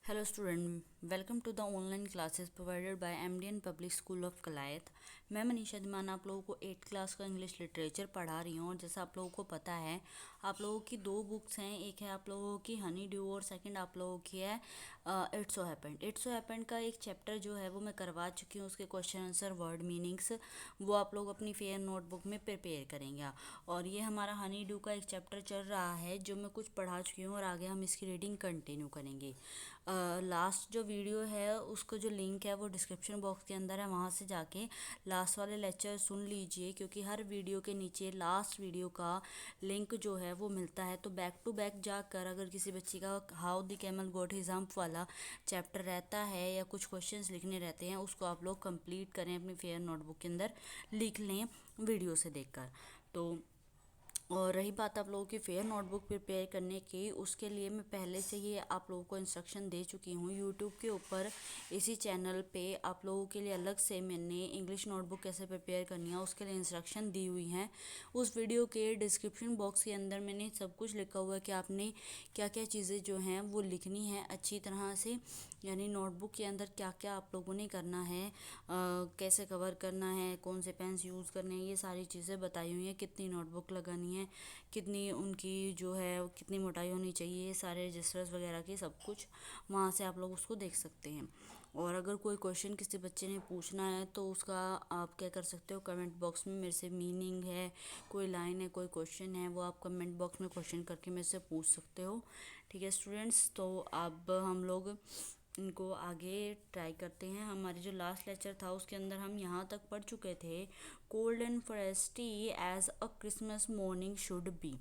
Hello student, welcome to the online classes provided by MDN Public School of Kalayat. मैं मनीषा धीमान आप लोगों को 8th class का इंग्लिश लिटरेचर पढ़ा रही हूँ। और जैसा आप लोगों को पता है, आप लोगों की दो बुक्स हैं। एक है आप लोगों की हनी ड्यू और सेकंड आप लोगों की है it's so happened. It's so happened का एक चैप्टर जो है वो मैं करवा चुकी हूँ। उसके क्वेश्चन आंसर वर्ड मीनिंग्स वो आप लोग अपनी फेयर नोटबुक में प्रिपेयर करेंगे। और ये हमारा हनी ड्यू का एक चैप्टर चल रहा है जो मैं कुछ पढ़ा चुकी हूँ और आगे हम इसकी रीडिंग कंटिन्यू करेंगे। लास्ट जो वीडियो है उसका जो लिंक है वो डिस्क्रिप्शन बॉक्स के अंदर है, वहाँ से जाके लास्ट वाले लेक्चर सुन लीजिए, क्योंकि हर वीडियो के नीचे लास्ट वीडियो का लिंक जो है वो मिलता है। तो बैक टू बैक जाकर अगर किसी बच्ची का how the camel got his hump वाला चैप्टर रहता है या कुछ क्वेश्चंस लिखने रहते हैं, उसको आप लोग कंप्लीट करें, अपनी फेयर नोटबुक के अंदर लिख लें वीडियो से देखकर। तो और रही बात आप लोगों की फेयर नोटबुक प्रिपेयर करने की, उसके लिए मैं पहले से ही आप लोगों को इंस्ट्रक्शन दे चुकी हूँ यूट्यूब के ऊपर। इसी चैनल पे आप लोगों के लिए अलग से मैंने इंग्लिश नोटबुक कैसे प्रिपेयर करनी है उसके लिए इंस्ट्रक्शन दी हुई हैं। उस वीडियो के डिस्क्रिप्शन बॉक्स के अंदर मैंने सब कुछ लिखा हुआ है कि आपने क्या क्या चीज़ें जो हैं वो लिखनी है अच्छी तरह से, यानी नोटबुक के अंदर क्या क्या आप लोगों ने करना है, कैसे कवर करना है, कौन से पेन्स यूज़ करने हैं, ये सारी चीज़ें बताई हुई हैं। कितनी नोटबुक लगानी है, कितनी उनकी जो है कितनी मोटाई होनी चाहिए, ये सारे रजिस्टर्स वगैरह की सब कुछ वहाँ से आप लोग उसको देख सकते हैं। और अगर कोई क्वेश्चन किसी बच्चे ने पूछना है तो उसका आप क्या कर सकते हो, कमेंट बॉक्स में मेरे से मीनिंग है, कोई लाइन है, कोई क्वेश्चन है, वो आप कमेंट बॉक्स में क्वेश्चन करके मेरे से पूछ सकते हो। ठीक है स्टूडेंट्स, तो अब हम लोग इनको आगे ट्राई करते हैं। हमारे जो लास्ट लेक्चर था उसके अंदर हम यहाँ तक पढ़ चुके थे, cold and frosty as a Christmas morning should be.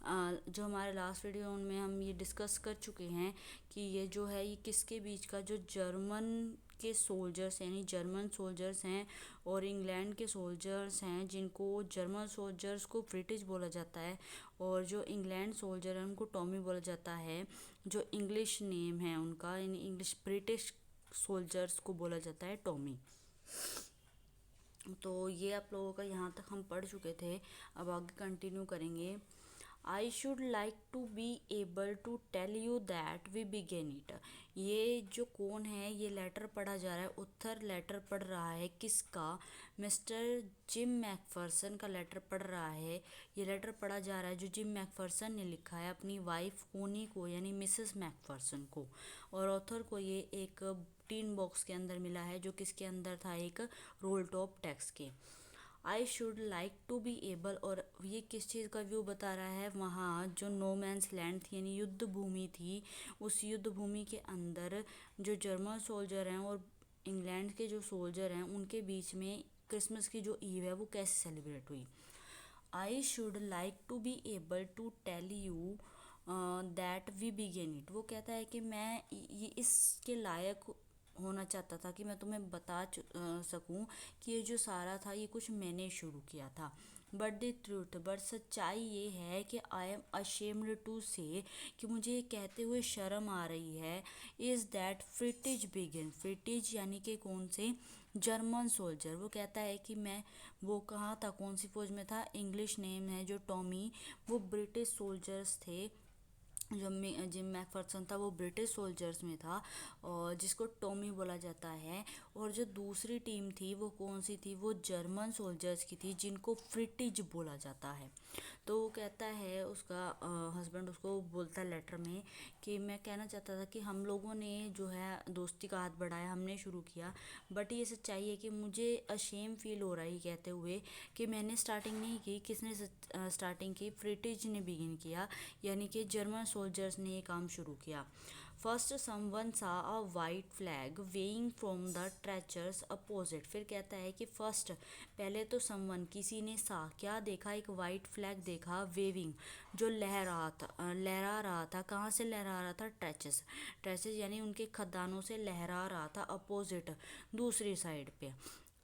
जो हमारे लास्ट वीडियो उनमें हम ये डिस्कस कर चुके हैं कि ये जो है ये किसके बीच का, जो जर्मन के सोल्जर्स यानी जर्मन सोल्जर्स हैं और इंग्लैंड के सोल्जर्स हैं, जिनको जर्मन सोल्जर्स को ब्रिटिश बोला जाता है और जो इंग्लैंड सोल्जर हैं उनको टॉमी बोला जाता है। जो इंग्लिश नेम है उनका, यानी इंग्लिश ब्रिटिश सोल्जर्स को बोला जाता है टॉमी। तो ये आप लोगों का यहाँ तक हम पढ़ चुके थे। अब आगे कंटिन्यू करेंगे। I should like to be able to tell you that we begin it. ये जो कौन है, ये लेटर पढ़ा जा रहा है, उत्तर लेटर पढ़ रहा है किसका, मिस्टर जिम मैकफर्सन का लेटर पढ़ रहा है। ये लेटर पढ़ा जा रहा है जो जिम मैकफर्सन ने लिखा है अपनी वाइफ कोनी को, यानी मिसेस मैकफर्सन को। और ऑथर को ये एक टीन बॉक्स के अंदर मिला है, जो किसके अंदर था, एक रोल टॉप टेक्स्ट के। I should like to be able, और ये किस चीज़ का व्यू बता रहा है, वहाँ जो नो मैंस लैंड थी यानी युद्ध भूमि थी, उस युद्ध भूमि के अंदर जो जर्मन सोल्जर हैं और इंग्लैंड के जो सोल्जर हैं उनके बीच में क्रिसमस की जो ईव है वो कैसे सेलिब्रेट हुई। I should like to be able to tell you that we begin it. वो कहता है कि मैं ये इसके लायक होना चाहता था कि मैं तुम्हें बता सकूं कि ये जो सारा था ये कुछ मैंने शुरू किया था। बट द ट्रूथ, बट सच्चाई ये है कि आई एम अशेम्ड टू से, कि मुझे ये कहते हुए शर्म आ रही है, इज़ दैट फ्रिटिज बिगिन, फ्रिटिज यानी कि कौन से, जर्मन सोल्जर। वो कहता है कि मैं, वो कहाँ था, कौन सी फौज में था, इंग्लिश नेम है जो टॉमी, वो ब्रिटिश सोल्जर्स थे। जो जिम मैकफर्सन था वो ब्रिटिश सोल्जर्स में था और जिसको टॉमी बोला जाता है। और जो दूसरी टीम थी वो कौन सी थी, वो जर्मन सोल्जर्स की थी जिनको फ्रिटिज बोला जाता है। तो वो कहता है, उसका हस्बैंड उसको बोलता है लेटर में कि मैं कहना चाहता था कि हम लोगों ने जो है दोस्ती का हाथ बढ़ाया, हमने शुरू किया, बट ये सच्चाई है कि मुझे अशेम फील हो रहा है कहते हुए कि मैंने स्टार्टिंग नहीं की। किसने स्टार्टिंग की, फ्रिटिज ने बिगिन किया, यानी कि जर्मन सोल्जर्स ने ये काम शुरू किया। First someone saw a white flag waving from the trenches opposite. फिर कहता है कि फर्स्ट, पहले तो समवन किसी ने सा क्या देखा, एक वाइट फ्लैग देखा, वेविंग जो लहरा रहा था, कहाँ से लहरा रहा था, ट्रेचेस, ट्रेचेस यानी उनके खदानों से लहरा रहा था, अपोजिट दूसरी साइड पे।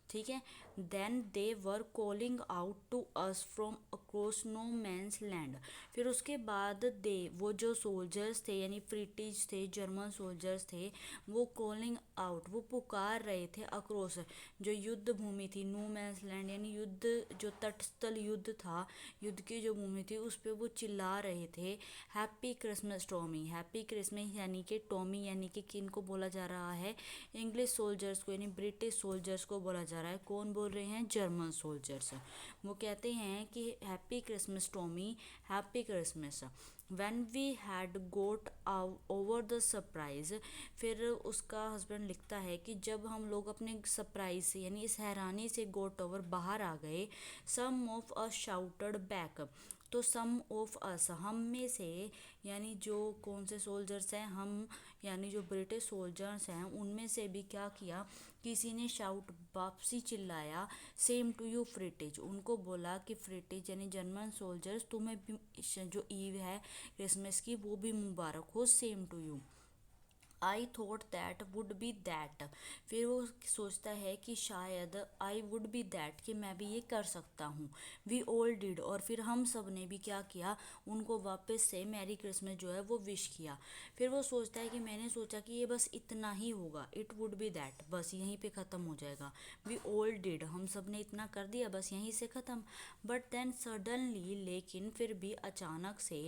ठीक है। Then they were calling out to us from across no man's land. फिर उसके बाद दे वो जो सोल्जर्स थे यानी ब्रिटिश थे, जर्मन सोल्जर्स थे, वो कॉलिंग आउट, वो पुकार रहे थे अक्रॉस जो युद्ध भूमि थी, नो मैंस लैंड यानी युद्ध जो तटस्थल युद्ध था, युद्ध की जो भूमि थी उस पे वो चिल्ला रहे थे happy Christmas Tommy. Happy Christmas यानी कि टॉमी यानी कि किन को बोला जा रहा है, इंग्लिश सोल्जर्स को यानी ब्रिटिश सोल्जर्स को बोला जा रहा है। कौन बोल रहे हैं, जर्मन सोल्जर्स। वो कहते हैं कि happy Christmas Tommy, happy Christmas. When we had got over the surprise, फिर उसका हस्बैंड लिखता है कि जब हम लोग अपने सरप्राइज से यानी इस हैरानी से गोट ओवर बाहर आ गए, सम ऑफ अस शाउटेड बैक, तो सम ऑफ अस हम में से यानी जो कौन से सोल्जर्स हैं, हम यानी जो ब्रिटिश सोल्जर्स हैं उनमें से भी क्या किया, किसी ने शाउट वापसी चिल्लाया, सेम टू यू फ्रिटिज, उनको बोला कि फ्रिटिज यानी जर्मन सोल्जर्स तुम्हें भी जो ईव है क्रिसमस की वो भी मुबारक हो, same to you. I thought that would be that, फिर वो सोचता है कि शायद आई वुड बी दैट कि मैं भी ये कर सकता हूँ। वी ऑल डिड, और फिर हम सब ने भी क्या किया, उनको वापस से मैरी क्रिसमस जो है वो विश किया। फिर वो सोचता है कि मैंने सोचा कि ये बस इतना ही होगा, इट वुड बी दैट, बस यहीं पे ख़त्म हो जाएगा। वी ऑल डिड, हम सब ने इतना कर दिया, बस यहीं से ख़त्म। बट देन सडनली, लेकिन फिर भी अचानक से,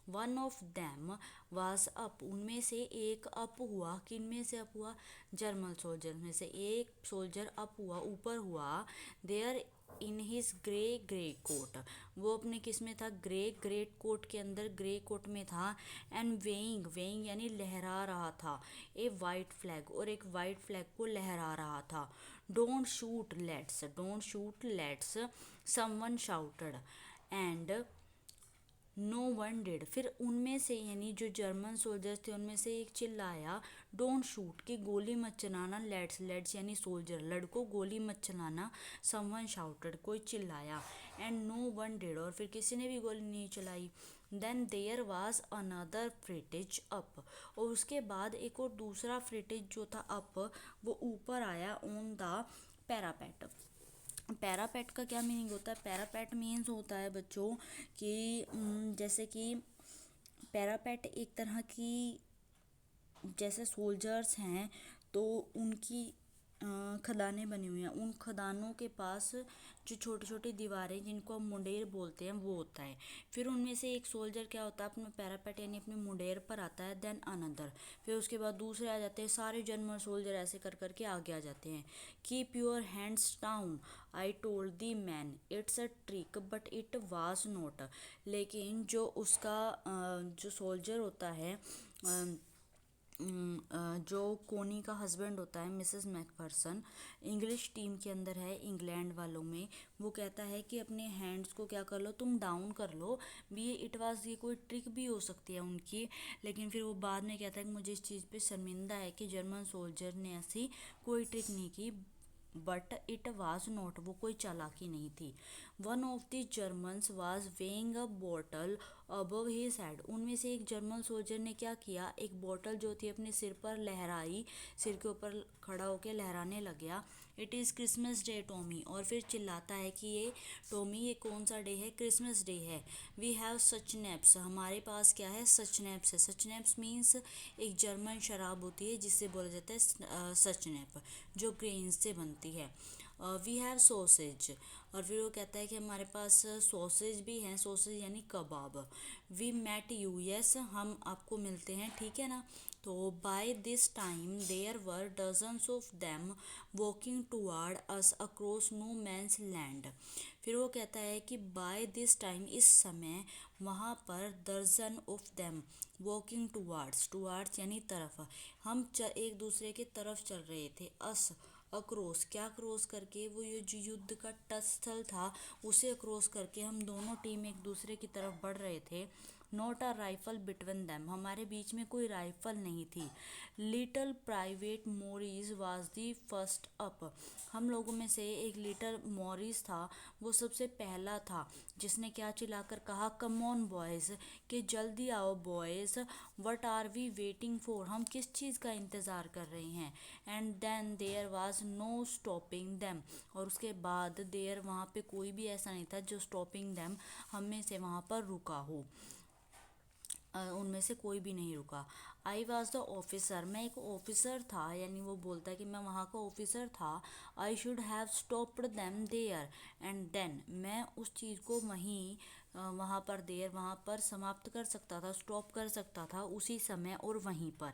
one of them was up, उनमें से एक अप हुआ। किन में से अप हुआ, जर्मन सोल्जर में से एक सोल्जर अप हुआ, ऊपर हुआ। There in his grey grey coat, वो अपने किस में था, ग्रे ग्रे कोट के अंदर, ग्रे कोट में था। एंड वेइंग, वेइंग यानी लहरा रहा था, ए वाइट फ्लैग, और एक वाइट फ्लैग को लहरा रहा था। Don't shoot let's, don't shoot let's, someone shouted and no one did, फिर उनमें से यानी जो जर्मन सोल्जर्स थे उनमें से एक चिल्लाया, डोंट शूट कि गोली मत चलाना, लेट्स, लेट्स यानी सोल्जर, लड़कों गोली मत चलाना, समवन शाउटेड कोई चिल्लाया, एंड नो वन डिड और फिर किसी ने भी गोली नहीं चलाई। Then there was another Fritz up, और उसके बाद एक और दूसरा फ्रिटिज जो था अप, वो ऊपर आया ऑन द पैरापेट। पैरापेट का क्या मीनिंग होता है, पैरापेट मीन्स होता है बच्चों कि जैसे कि पैरापेट एक तरह की, जैसे सोल्जर्स हैं तो उनकी खदानें बनी हुई हैं, उन खदानों के पास जो छोटी छोटी दीवारें जिनको हम मुंडेर बोलते हैं वो होता है। फिर उनमें से एक सोल्जर क्या होता है, अपने पैरापेट यानी अपने मुंडेर पर आता है, देन अनदर, फिर उसके बाद दूसरे आ जाते हैं, सारे जर्मन सोल्जर ऐसे कर करके आगे आ जाते हैं। Keep your hands down, I told the man, it's a trick but it was not, लेकिन जो उसका जो सोल्जर होता है, जो कोनी का हस्बैंड होता है, मिसेस मैकफर्सन, इंग्लिश टीम के अंदर है, इंग्लैंड वालों में, वो कहता है कि अपने हैंड्स को क्या कर लो, तुम डाउन कर लो भी, इट वाज, ये कोई ट्रिक भी हो सकती है उनकी, लेकिन फिर वो बाद में कहता है कि मुझे इस चीज़ पे शर्मिंदा है कि जर्मन सोल्जर ने ऐसी कोई ट्रिक नहीं की, बट इट वाज नॉट, वो कोई चालाकी नहीं थी। One of the Germans was weighing a bottle above his head, उनमें से एक जर्मन सोल्जर ने क्या किया, एक बॉटल जो थी अपने सिर पर लहराई, सिर के ऊपर खड़ा होकर लहराने लग गया। It is Christmas day Tommy, और फिर चिल्लाता है कि ये टॉमी ये कौन सा डे है, क्रिसमस डे है। वी हैव सचनेप्स, हमारे पास क्या है, सचनेप्स है। सचनेप्स मीन्स एक जर्मन शराब होती है जिससे बोला जाता है सचनेप, जो ग्रेन से बनती है। वी हैव सॉसेज, और फिर वो कहता है कि हमारे पास सॉसेज भी हैं, सॉसेज यानी कबाब। वी मेट यू, यस हम आपको मिलते हैं, ठीक है ना। तो by this time there were dozens of them walking toward us across no man's land, फिर वो कहता है कि बाय दिस टाइम, इस समय, वहाँ पर दर्जन of them walking towards, towards यानी तरफ, हम एक दूसरे के तरफ चल रहे थे, अस अक्रॉस, क्या क्रॉस करके, वो ये जो युद्ध का टस्थल था उसे क्रॉस करके हम दोनों टीम एक दूसरे की तरफ बढ़ रहे थे। Not a rifle between them, हमारे बीच में कोई राइफल नहीं थी। Little private Morris was the first up, हम लोगों में से एक लिटिल मॉरिस था, वो सबसे पहला था जिसने क्या चिल्लाकर कहा, कम ऑन बॉयज़, कि जल्दी आओ boys, what are we waiting for, हम किस चीज़ का इंतज़ार कर रहे हैं। And then there was no stopping them, और उसके बाद देयर, वहाँ पे कोई भी ऐसा नहीं था जो स्टॉपिंग देम, हम में से वहाँ पर रुका हो, उनमें से कोई भी नहीं रुका। आई वॉज द ऑफिसर, मैं एक ऑफिसर था, यानी वो बोलता है कि मैं वहाँ का ऑफिसर था। I should have stopped them there and then, मैं उस चीज़ को वहीं वहाँ पर देयर, वहाँ पर समाप्त कर सकता था, स्टॉप कर सकता था उसी समय और वहीं पर।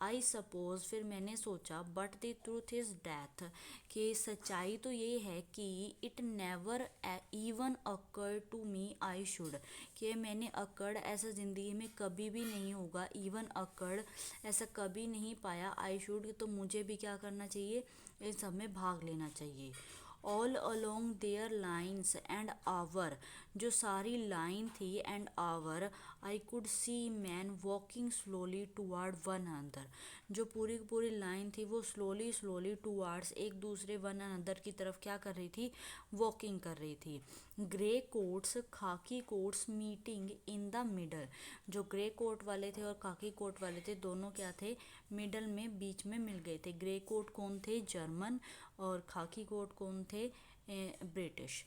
आई सपोज, फिर मैंने सोचा, but the truth is death, कि सच्चाई तो ये है कि it never even occur to me I should, कि मैंने अकड़, ऐसा ज़िंदगी में कभी भी नहीं होगा, इवन अकड़, ऐसा कभी नहीं पाया, आई शुड, तो मुझे भी क्या करना चाहिए, इन सब में भाग लेना चाहिए। All along their lines and our, जो सारी लाइन थी and our, I could see men walking slowly toward one another, जो पूरी की पूरी लाइन थी वो स्लोली स्लोली टुवार्ड्स, एक दूसरे वन अनदर की तरफ क्या कर रही थी, वॉकिंग कर रही थी। ग्रे कोट्स, खाकी quotes meeting in the middle, जो ग्रे कोट वाले थे और खाकी कोट वाले थे दोनों क्या थे, मिडल में, बीच में मिल गए थे। ग्रे कोट कौन थे, जर्मन, और खाकी कोट कौन थे, British.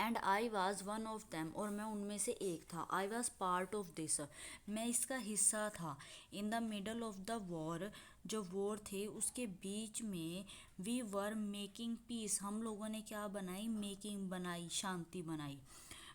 And I was one of them, और मैं उनमें से एक था। I was part of this, मैं इसका हिस्सा था। In the middle of the war, जो वॉर थे उसके बीच में, वी वर मेकिंग पीस, हम लोगों ने क्या बनाई, मेकिंग बनाई, शांति बनाई।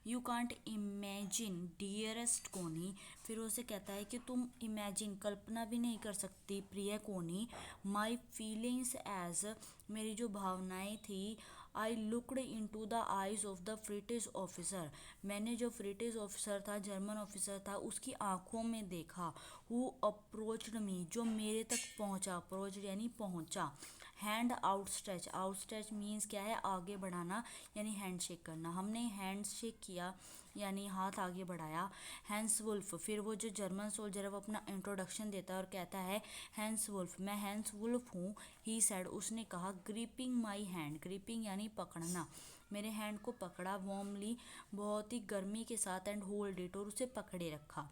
यू कांट इमेजिन डियरेस्ट कोनी, फिर उसे कहता है कि तुम इमेजिन, कल्पना भी नहीं कर सकती प्रिय कोनी, माई फीलिंग्स एज, मेरी जो भावनाएं थी, I looked into the eyes of the British officer, मैंने जो ब्रिटिश ऑफिसर था, जर्मन ऑफिसर था, उसकी आंखों में देखा। हु अप्रोच्ड मी, जो मेरे तक पहुंचा, अप्रोच्ड यानी पहुंचा। हैंड आउटस्ट्रेच, आउटस्ट्रेच मीन्स क्या है, आगे बढ़ाना, यानी हैंड शेक करना, हमने हैंड शेक किया यानी हाथ आगे बढ़ाया। हैंस वुल्फ, फिर वो जो जर्मन सोल्जर है वो अपना इंट्रोडक्शन देता है और कहता है, हैंस वुल्फ, मैं हैंस वुल्फ हूँ। ही सैड, उसने कहा, ग्रिपिंग माई हैंड, ग्रिपिंग यानी पकड़ना, मेरे हैंड को पकड़ा, वार्मली, बहुत ही गर्मी के साथ, एंड होल्ड इट, और उसे पकड़े रखा।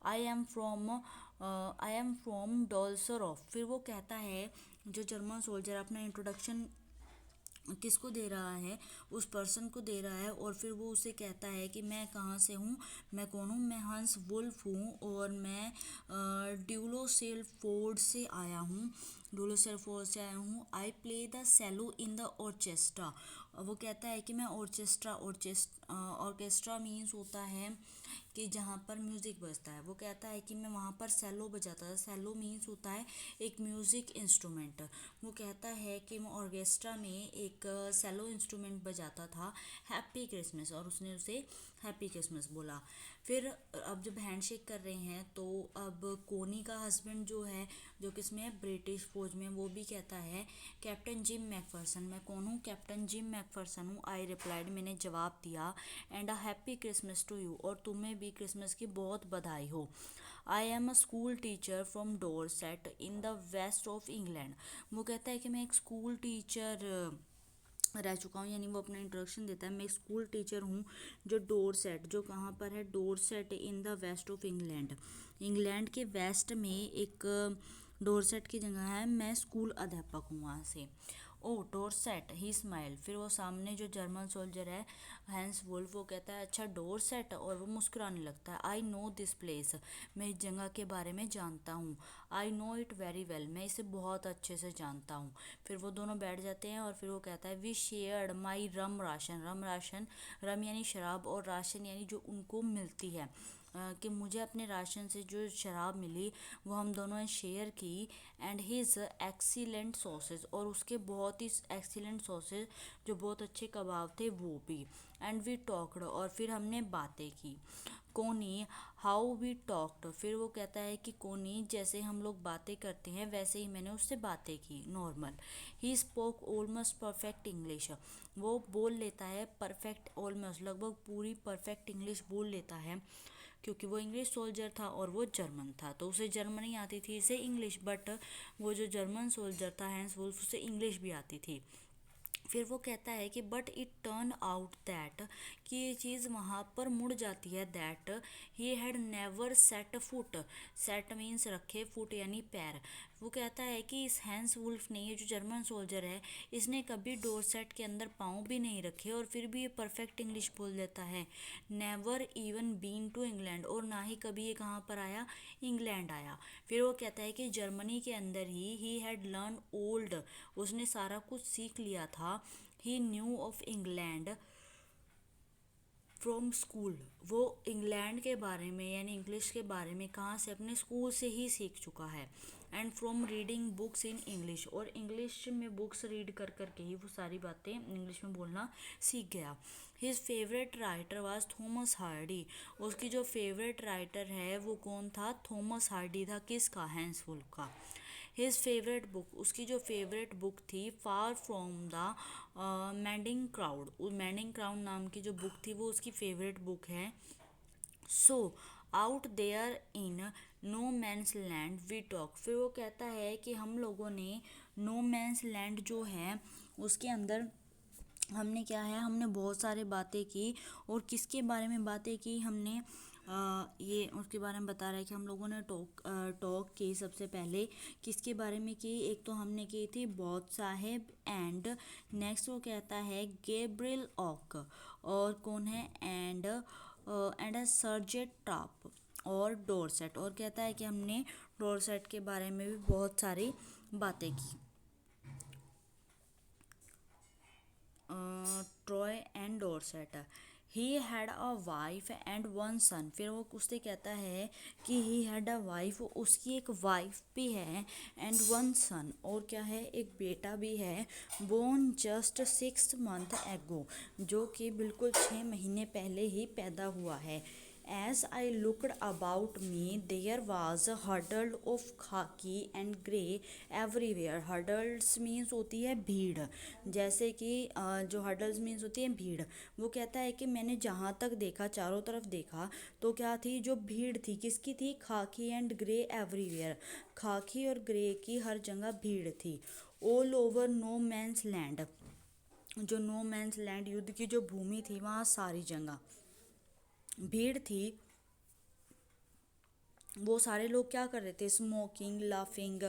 आई एम फ्रॉम डॉल्सरॉफ, फिर वो कहता है, जो जर्मन सोल्जर अपना इंट्रोडक्शन किसको दे रहा है, उस पर्सन को दे रहा है, और फिर वो उसे कहता है कि मैं कहाँ से हूँ, मैं कौन हूँ, मैं हंस वुल्फ हूँ, और मैं ड्यूलोसेल्फोर्ड से आया हूँ, ड्यूलोसेल्फोर्ड से आया हूँ। I play the cello in the orchestra, वो कहता है कि मैं ऑर्केस्ट्रा मीन्स होता है कि जहाँ पर म्यूज़िक बजता है, वो कहता है कि मैं वहाँ पर सेलो बजाता था। सेलो मीन्स होता है एक म्यूज़िक इंस्ट्रूमेंट, वो कहता है कि मैं ऑर्केस्ट्रा में एक सेलो इंस्ट्रूमेंट बजाता था। हैप्पी क्रिसमस, और उसने उसे हैप्पी क्रिसमस बोला। फिर अब जब हैंडशेक कर रहे हैं तो अब कोनी का हस्बैंड जो है, जो किसमें है, ब्रिटिश फौज में, वो भी कहता है, कैप्टन जिम मैकफर्सन, मैं कौन हूँ, कैप्टन जिम मैकफर्सन हूँ। आई रिप्लाइड, मैंने जवाब दिया, and a happy Christmas to you, और तुम्हें भी क्रिसमस की बहुत बधाई हो। I am a school teacher from Dorset in the west of England, वो कहता है कि मैं एक स्कूल टीचर रह चुका हूँ, यानी वो अपना इंट्रोडक्शन देता है, मैं स्कूल टीचर हूँ जो डोरसेट, जो कहाँ पर है, Dorset in the west of England, England के वेस्ट में एक डोरसेट की जगह है, मैं स्कूल अध्यापक हूँ वहाँ से। ओ डोरसेट, ही स्माइल, फिर वो सामने जो जर्मन सोल्जर है, हैंस वुल्फ, वो कहता है, अच्छा डोरसेट, और वो मुस्कुराने लगता है। आई नो दिस प्लेस, मैं इस जगह के बारे में जानता हूँ। I know it very well, मैं इसे बहुत अच्छे से जानता हूँ। फिर वो दोनों बैठ जाते हैं और फिर वो कहता है, we shared my rum ration, rum ration, rum यानी शराब, और राशन यानी जो उनको मिलती है, कि मुझे अपने राशन से जो शराब मिली वो हम दोनों ने शेयर की। एंड हिज एक्सीलेंट सॉसेज, और उसके बहुत ही एक्सीलेंट सॉसेज, जो बहुत अच्छे कबाब थे, वो भी। एंड वी टॉक्ड, और फिर हमने बातें की। कोनी, हाउ वी टॉक्ड, फिर वो कहता है कि कोनी, जैसे हम लोग बातें करते हैं वैसे ही मैंने उससे बातें की, normal. He spoke almost perfect English, वो बोल लेता है परफेक्ट, ऑलमोस्ट लगभग पूरी परफेक्ट इंग्लिश बोल लेता है। क्योंकि वो इंग्लिश सोल्जर था और वो जर्मन था, तो उसे जर्मनी आती थी, इसे इंग्लिश, बट वो जो जर्मन सोल्जर था हैंस वुल्फ, उसे इंग्लिश भी आती थी। फिर वो कहता है कि but it turn out that, कि ये चीज़ वहाँ पर मुड़ जाती है, that he had never set foot, set means रखे, फुट यानी पैर। वो कहता है कि इस हैंस वुल्फ ने, ये जो जर्मन सोल्जर है, इसने कभी डोरसेट के अंदर पाँव भी नहीं रखे और फिर भी ये परफेक्ट इंग्लिश बोल देता है। Never even been to England, और ना ही कभी ये कहाँ पर आया, इंग्लैंड आया। फिर वो कहता है कि जर्मनी के अंदर ही हैड लर्न ओल्ड, उसने सारा कुछ सीख लिया था। He knew of England from school, वो इंग्लैंड के बारे में यानी इंग्लिश के बारे में कहाँ से, अपने स्कूल से ही सीख चुका है। And from reading books in English, और इंग्लिश में बुक्स रीड कर करके ही वो सारी बातें इंग्लिश में बोलना सीख गया। His favourite writer was Thomas Hardy, उसकी जो फेवरेट राइटर है वो कौन था, थॉमस हार्डी था, किसका, हैंस वुल्फ का। हिज फेवरेट बुक, उसकी जो फेवरेट बुक थी, far from the madding crowd, madding crowd नाम की जो बुक थी वो उसकी फेवरेट बुक है। So out there in no man's land we talk, फिर वो कहता है कि हम लोगों ने नो मैंस लैंड जो है उसके अंदर हमने क्या है, हमने बहुत सारे बातें की। और किसके बारे में बातें की हमने, ये उसके बारे में बता रहा है कि हम लोगों ने टॉक की। सबसे पहले किसके बारे में की, एक तो हमने की थी बॉथ साहेब, एंड नेक्स्ट वो कहता है गैब्रियल ऑक, और कौन है, एंड सर्जेट टॉप और डोरसेट, और कहता है कि हमने डोरसेट के बारे में भी बहुत सारी बातें की। Troy and Dorset, he had a wife and one son, फिर वो उससे कहता है कि ही हैड अ वाइफ, उसकी एक वाइफ भी है, एंड वन सन, और क्या है, एक बेटा भी है, बोर्न जस्ट 6 months एगो, जो कि बिल्कुल 6 महीने पहले ही पैदा हुआ है। As I looked about me, there was a huddle of khaki and grey everywhere. Huddles means होती है भीड़, जैसे कि जो huddles means होती है भीड़। वो कहता है कि मैंने जहाँ तक देखा, चारों तरफ देखा, तो क्या थी, जो भीड़ थी, किसकी थी, खाकी एंड ग्रे एवरीवेयर, खाकी और ग्रे की हर जगह भीड़ थी। All over no man's land, जो नो मैंस लैंड युद्ध की जो भूमि थी वहाँ सारी जगह भीड़ थी। वो सारे लोग क्या कर रहे थे, smoking, laughing,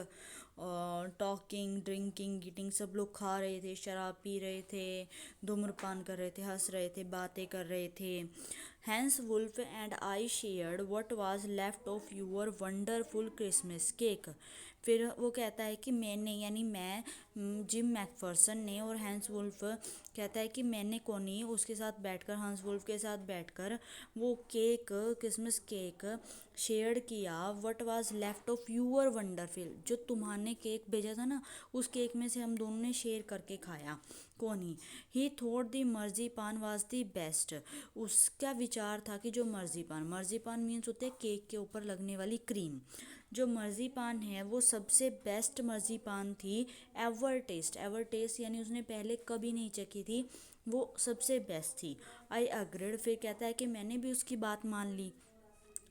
talking, drinking, eating, सब लोग खा रहे थे, शराब पी रहे थे, धूम्रपान कर रहे थे, हंस रहे थे, बातें कर रहे थे। Hans Wolf and I shared what was left of your wonderful Christmas cake, फिर वो कहता है कि मैंने, यानी मैं, जिम मैकफर्सन ने, और हैंस वुल्फ कहता है कि मैंने कोनी उसके साथ बैठकर, हंस वुल्फ के साथ बैठकर वो केक, क्रिसमस केक शेयर किया। What was left of your wonderful, जो तुम्हारे केक भेजा था ना, उस केक में से हम दोनों ने शेयर करके खाया। Connie, he thought the marzipan was the best, उसका विचार था कि जो मर्जीपान, मर्जीपान मीन्स होते हैं केक के ऊपर लगने वाली क्रीम, जो मर्जीपान है वो सबसे बेस्ट मर्जीपान थी। एवर टेस्ट यानी उसने पहले कभी नहीं चखी थी, वो सबसे बेस्ट थी। आई अग्रीड, फिर कहता है कि मैंने भी उसकी बात मान ली।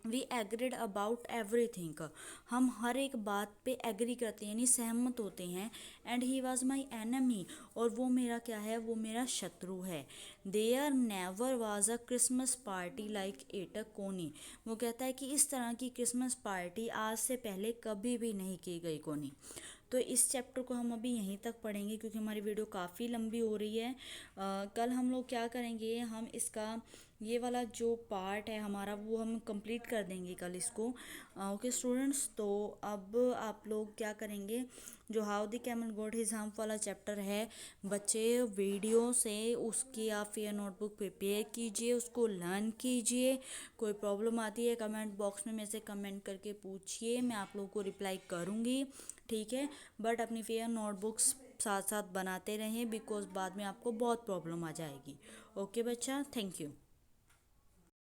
वी एग्रीड अबाउट एवरीथिंग, हम हर एक बात पे एग्री करते हैं, यानी सहमत होते हैं। And he was my enemy, और वो मेरा क्या है, वो मेरा शत्रु है। There never was a Christmas party like it Connie, वो कहता है कि इस तरह की क्रिसमस पार्टी आज से पहले कभी भी नहीं की गई कोनी। तो इस चैप्टर को हम अभी यहीं तक पढ़ेंगे क्योंकि हमारी वीडियो काफ़ी लंबी हो रही है। कल हम लोग क्या करेंगे, हम इसका ये वाला जो पार्ट है हमारा वो हम कंप्लीट कर देंगे कल इसको। ओके स्टूडेंट्स, तो अब आप लोग क्या करेंगे, जो how the camel got his hump वाला चैप्टर है, बच्चे वीडियो से उसकी आप फिर नोटबुक प्रिपेयर कीजिए, उसको लर्न कीजिए। कोई प्रॉब्लम आती है कमेंट बॉक्स में मेरे से कमेंट करके पूछिए, मैं आप लोगों को रिप्लाई करूँगी, ठीक है। बट अपनी फेयर नोटबुक्स साथ साथ बनाते रहें, बिकॉज बाद में आपको बहुत प्रॉब्लम आ जाएगी। ओके बच्चा, थैंक यू।